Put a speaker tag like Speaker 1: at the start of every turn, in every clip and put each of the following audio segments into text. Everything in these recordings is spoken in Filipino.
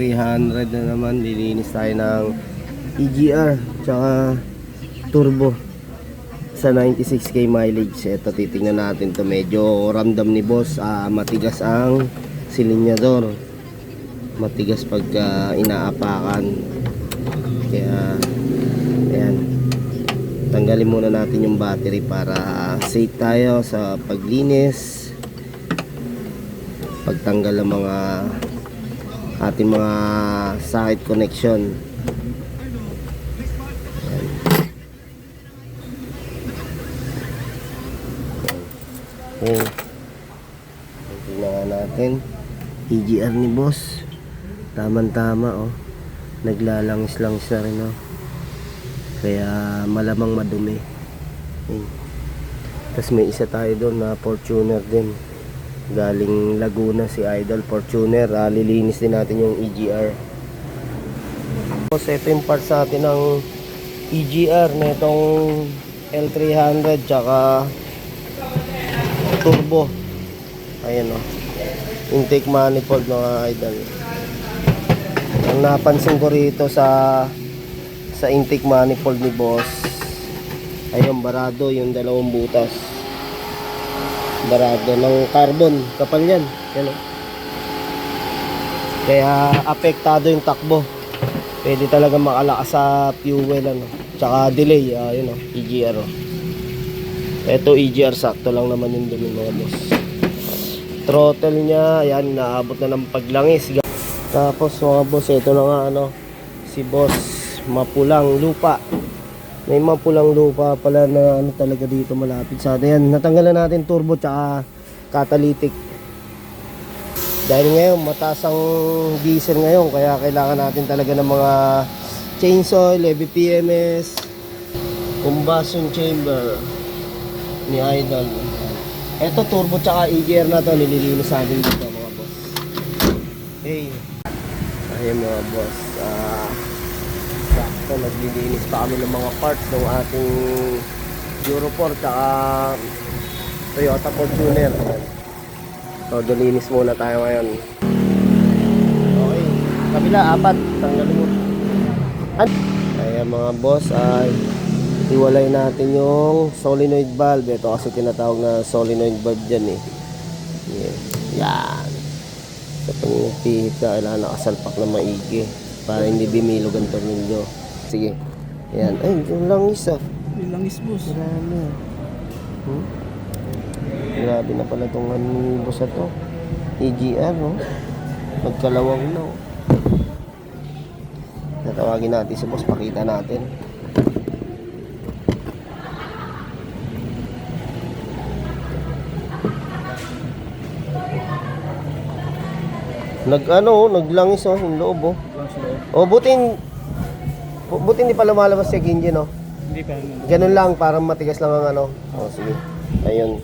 Speaker 1: L300 na naman. Lilinis tayo ng EGR tsaka turbo sa 96k mileage. Ito titingnan natin to. Medyo ramdam ni boss, matigas ang silinyador, matigas pagka inaapakan. Kaya ayan, tanggalin muna natin yung battery para safe tayo sa paglinis, pagtanggal ng mga ating mga socket connection. Okay, tingnan natin EGR ni boss, tamang-tama oh, naglalangis-langis na rin oh, kaya malamang madumi. Okay. Tapos may isa tayo doon na Fortuner din, galing Laguna, si Idol Fortuner. Lilinis din natin yung EGR. Tapos ito yung parts natin ng EGR na itong L300 tsaka turbo. Ayan o, intake manifold mga idol. Ang napansin ko rito sa intake manifold ni boss, ayun, barado yung dalawang butas, barado ng carbon, kapal yan, yan o. Kaya apektado yung takbo, pwede talaga makalakas sa fuel ano, tsaka delay. Yun o, EGR o. Ito EGR, sakto lang naman yung dumi mga boss. Throttle nya, ayan, naabot na ng paglangis. Tapos mga boss, ito na nga ano, si boss, mapulang lupa. May mapulang lupa pala na ano talaga dito malapit sa atin. Yan, natanggalan natin turbo tsaka catalytic. Dahil ngayon mataas ang diesel ngayon, kaya kailangan natin talaga ng mga change oil, EBPMS, combustion chamber ni Idol. Ito turbo tsaka EGR na to, nililinis natin dito mga boss. Hey, ayun mga boss, sakto naglilinis pa kami ng mga parts ng ating Euro 4 tsaka Toyota Fortuner. So dilinis muna tayo ngayon. Okay, kabila, 4, tanggalin mo. Ayan mga boss, ay iwalay natin yung solenoid valve. Ito kasi tinatawag na solenoid valve dyan eh. Yan. Sa pangipihit ka, kailangan nakasalpak na maigi para hindi bimilog ang tornilyo. Sige. Yan. Ay, yung langis ah.
Speaker 2: Yung langis boss.
Speaker 1: Marami. Grabe na pala itong boss na to. EGR no. Magkalawang na oh. Natawagin natin si boss, pakita natin. Naglangis oh, yung loob oh. Oh, butin hindi pa lumalabas yung engine oh.
Speaker 2: Hindi pa.
Speaker 1: Ganun lang, parang matigas lang ang ano. Oh, sige. Ayun.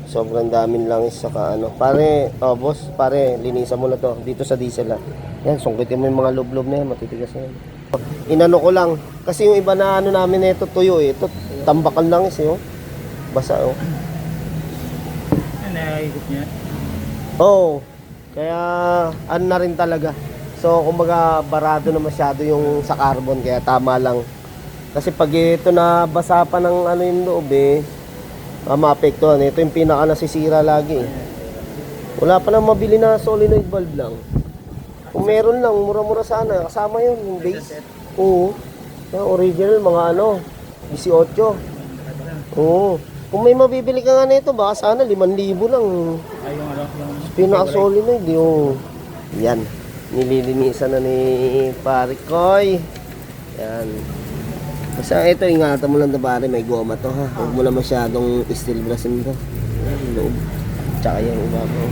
Speaker 1: Sobrang daming langis saka ano. Pare, oh boss, pare, linisan mo na to dito sa diesel ah. Yan, sungkitin mo yung mga loob-loob na yan, matitigas na yan. Inano ko lang kasi yung iba na ano namin ito tuyo eh. Ito tambakan langis eh oh. Basa oh.
Speaker 2: Naikot niya.
Speaker 1: Oh. Kaya ano na rin talaga. So kumbaga barado na masyado yung sa carbon, kaya tama lang. Kasi pag ito na basa pa ng ano yung loob eh, maapektuhan. Ito yung pinaka nasisira lagi eh. Wala pa nang mabili na solenoid valve lang. Kung meron lang, mura-mura sana. Kasama yun, yung base. Oo. Yung original mga ano, 18. Oo. Kung may mabibili ka nga nito, baka sana 5,000 lang.
Speaker 2: Ay, yung ano, yung
Speaker 1: Pinaka-solenoid yung yan, nililinisan na ni Pare Koy. Yan. Basta ito, ingatan mo lang na pare, may goma to ha. Huwag mo na masyadong steel brasin to. Yan, loob. Tsaka yung ibabaw.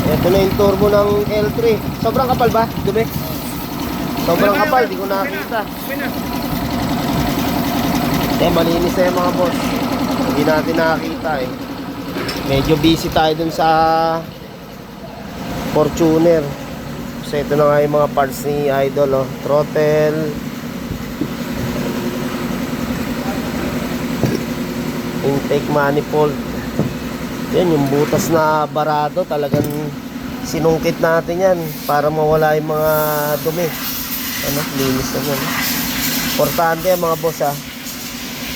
Speaker 1: Ito na yung turbo ng L3. Sobrang kapal ba? Dumi? Sobrang kapal, di ko nakakita. Eh, malinis na yung mga boss. Hindi natin nakakita eh. Medyo busy tayo dun sa Fortuner. So ito na nga yung mga parts ni Idol oh. Throttle, intake manifold, Yan, yung butas na barado, talagang sinungkit natin yan para mawala yung mga dumi. Ano, linis na yan. Importante yan mga boss ha.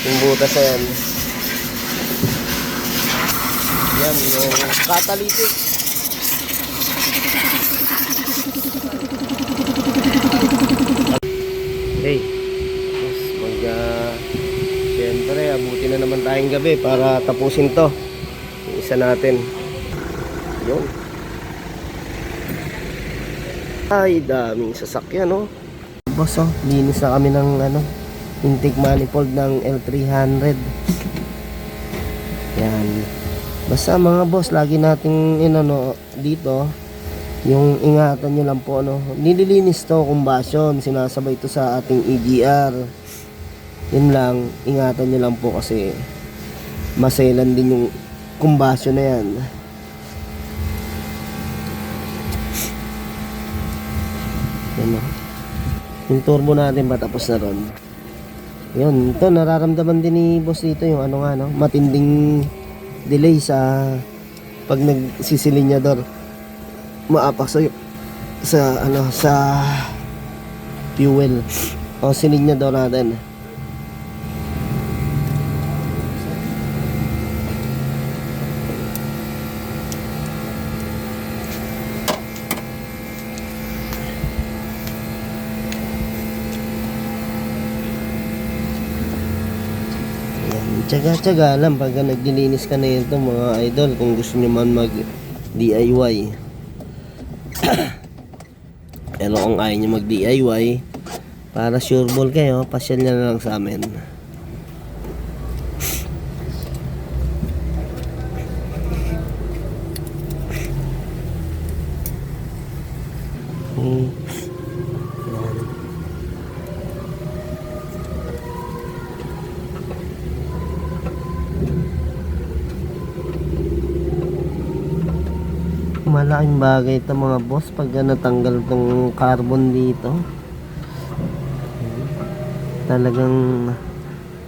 Speaker 1: Yung butas na yan. Yan, yung catalytic. Okay. Siyempre, abuti na naman tayong gabi para tapusin to. Yung isa natin. Yun. Ay, daming sasakyan, no? Boss, oh, linis na kami ng, intake manifold ng L300. Yan. Basta mga boss, lagi nating, dito, yung ingatan nyo lang po, nililinis to, combustion, sinasabay ito sa ating EGR. Yun lang, ingatan nyo lang po kasi maselan din yung combustion na yan. Yan o. Yung turbo natin patapos na ron. Yun, ito nararamdaman din ni boss dito yung matinding delay sa pag nagsisilinyador. Maapak sa fuel o silinyador natin. Tsaga-tsaga lang pag naglilinis ka na ito mga idol, kung gusto nyo man mag DIY. Pero kung ayaw nyo mag DIY, para sure ball kayo, pasyal nyo na lang sa amin. Malaking bagay ito mga boss pag natanggal tong carbon dito. Talagang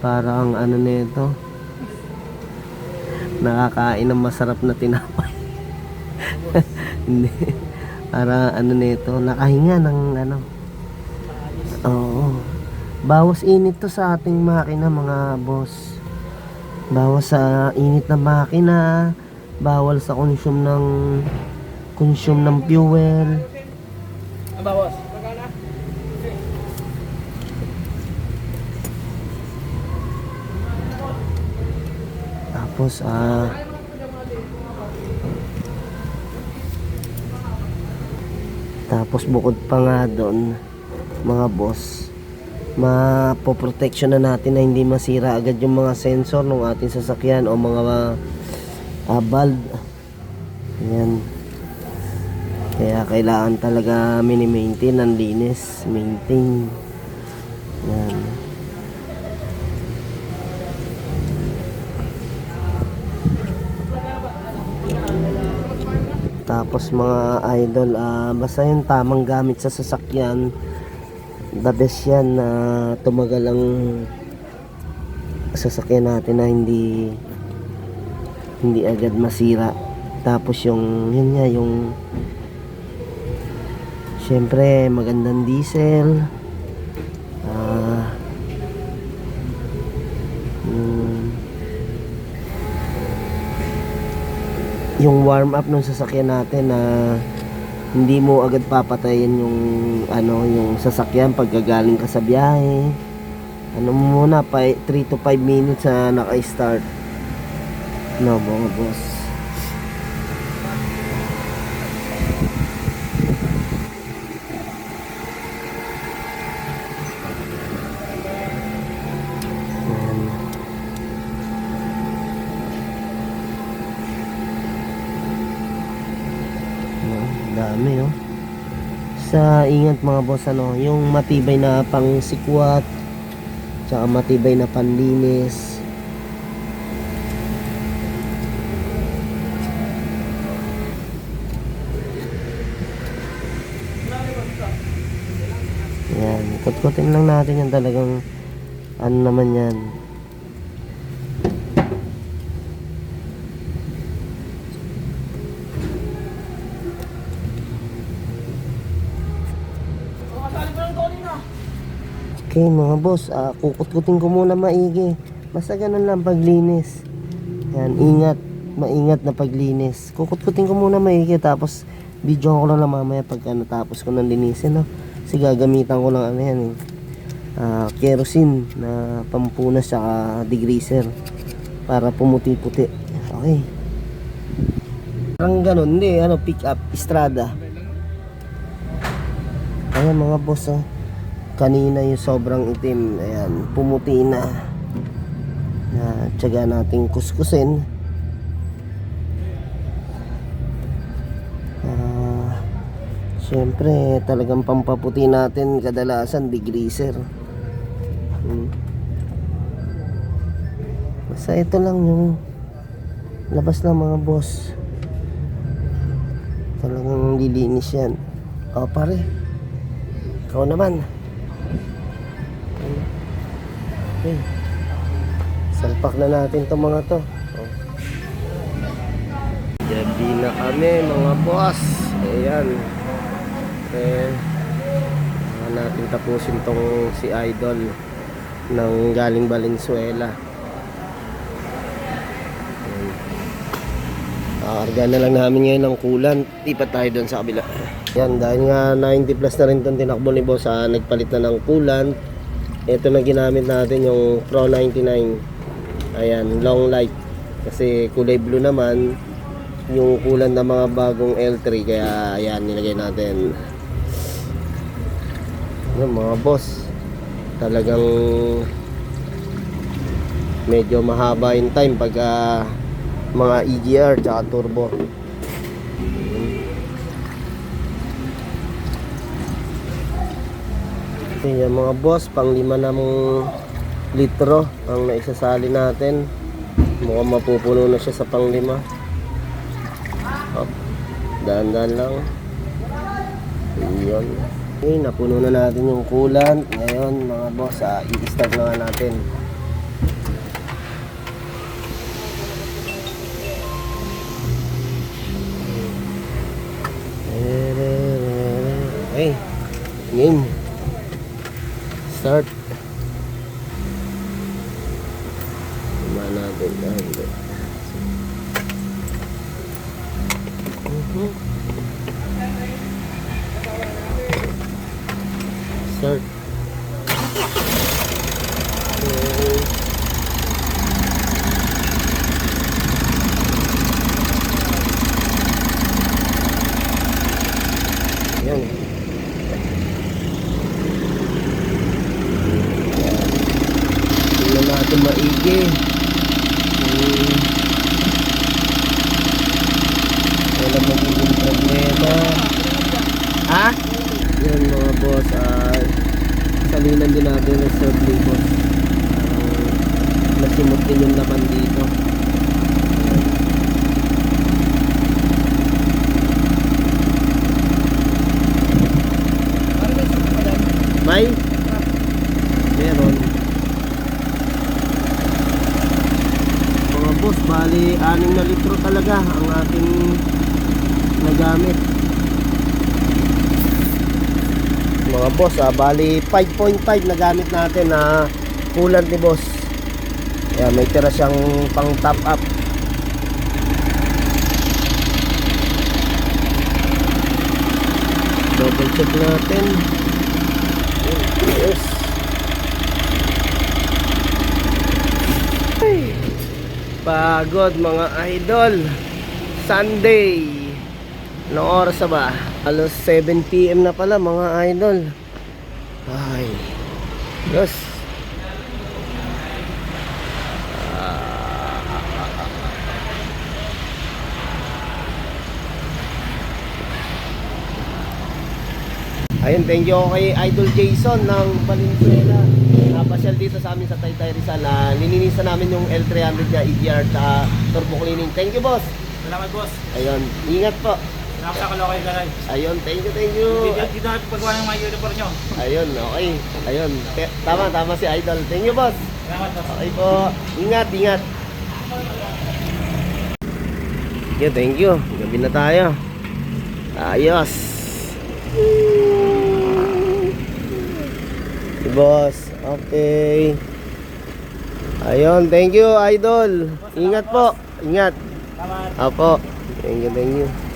Speaker 1: parang nito, nakakain ng masarap na tinapay. Hindi, para nito, nakahinga ng oo, bawas init to sa ating makina mga boss. Bawas sa init ng makina, bawal sa consume ng fuel.
Speaker 2: Bawas.
Speaker 1: Tapos bukod pa nga doon mga boss, mapoprotection na natin na hindi masira agad yung mga sensor ng ating sasakyan o mga valve. Yan. Kaya kailangan talaga mini-maintain ang linis, maintain. Yan. Tapos mga idol, basta yung tamang gamit sa sasakyan, the best yan na tumagal ang sasakyan natin na hindi agad masira. Tapos yung syempre magandang diesel, yung warm up ng sasakyan natin na hindi mo agad papatayin yung sasakyan pagkagaling ka sa biyahe. Muna 3 to 5 minutes na naka-start. No, mga boss. Dami sa ingat mga boss, yung matibay na pang sikwat tsaka matibay na panlinis. Yan, ikot-ikotin lang natin yan, talagang naman yan. Okay mga boss, kukut-kutin ko muna maigi. Basta ganun lang paglinis. Yan, maingat na paglinis. Kukut-kutin ko muna maigi, tapos video ko lang mamaya pagka natapos ko nang linisin, no? Kasi gagamitan ko lang ano yan eh. Kerosene na pampunas saka degreaser para pumuti-puti. Okay. Parang ganun, hindi, pick up, Estrada. Ayan mga boss, kanina yung sobrang itim, ayan, pumuti na. Tiyaga nating kuskusin. Siyempre, talagang pampaputi natin kadalasan degreaser. Basta ito lang yung labas ng mga boss. Talagang lilinis yan. O pare, ikaw naman. Okay. Salpak na natin itong mga to. Gabi na kami mga boss. Ayan. Natin tapusin tong si Idol ng galing Valenzuela. Karga na lang namin ngayon ng coolant. Ipat tayo doon sa kabila. Yan, dahil nga 90 plus na rin itong tinakbo ni boss, nagpalit na ng coolant. Ito na ginamit natin yung Pro 99. Ayan, long life. Kasi kulay blue naman yung coolant ng mga bagong L3, kaya ayan, nilagay natin. Yung mga boss, talagang medyo mahaba yung time pag mga EGR tsaka turbo. Yan mga boss, pang 5 na litro ang naisasali natin. Mukhang mapupuno na siya sa pang 5. Dahan-dahan lang. Yun. Okay, napuno na natin yung coolant. Ngayon mga boss, i-start na nga natin. Okay, game. Start. Tama natin. Hindi. Start. Yan. Tingnan natin maigi. Wala magiging problema. Ha? Yan mga boss, salinan din natin ng survey boss. Masimot din yung laman dito. May? Meron. Mga boss, bali 6 na litro talaga ang ating nagamit. Mga boss, bali 5.5 na gamit natin na coolant ni boss. Kaya may tira siyang pang top up. Double check natin. Yes. Ay, pagod mga idol. Sunday. Anong oras na ba? Alos 7 PM na pala mga idol. Ay. Yes. Ayun, thank you kay Idol Jason ng Valenzuela. Napasyal dito sa amin sa Taytay Rizal. Lininisan namin yung L300 niya, EGR at turbo cleaning. Thank you boss.
Speaker 2: Salamat boss.
Speaker 1: Ayun, ingat po.
Speaker 2: Salamat sa Caloocan Garay.
Speaker 1: Ayun, thank you.
Speaker 2: Dito natin paggawa ng mga uniform nyo.
Speaker 1: Ayun, okay. Ayun, tama si Idol. Thank you boss.
Speaker 2: Salamat boss.
Speaker 1: Okay po. Ingat. Thank you. Gabi na tayo. Ayos. Si boss. Okay. Ayun, thank you, idol. Ingat po. Ingat.
Speaker 2: Salamat.
Speaker 1: Apo. Thank you, thank you.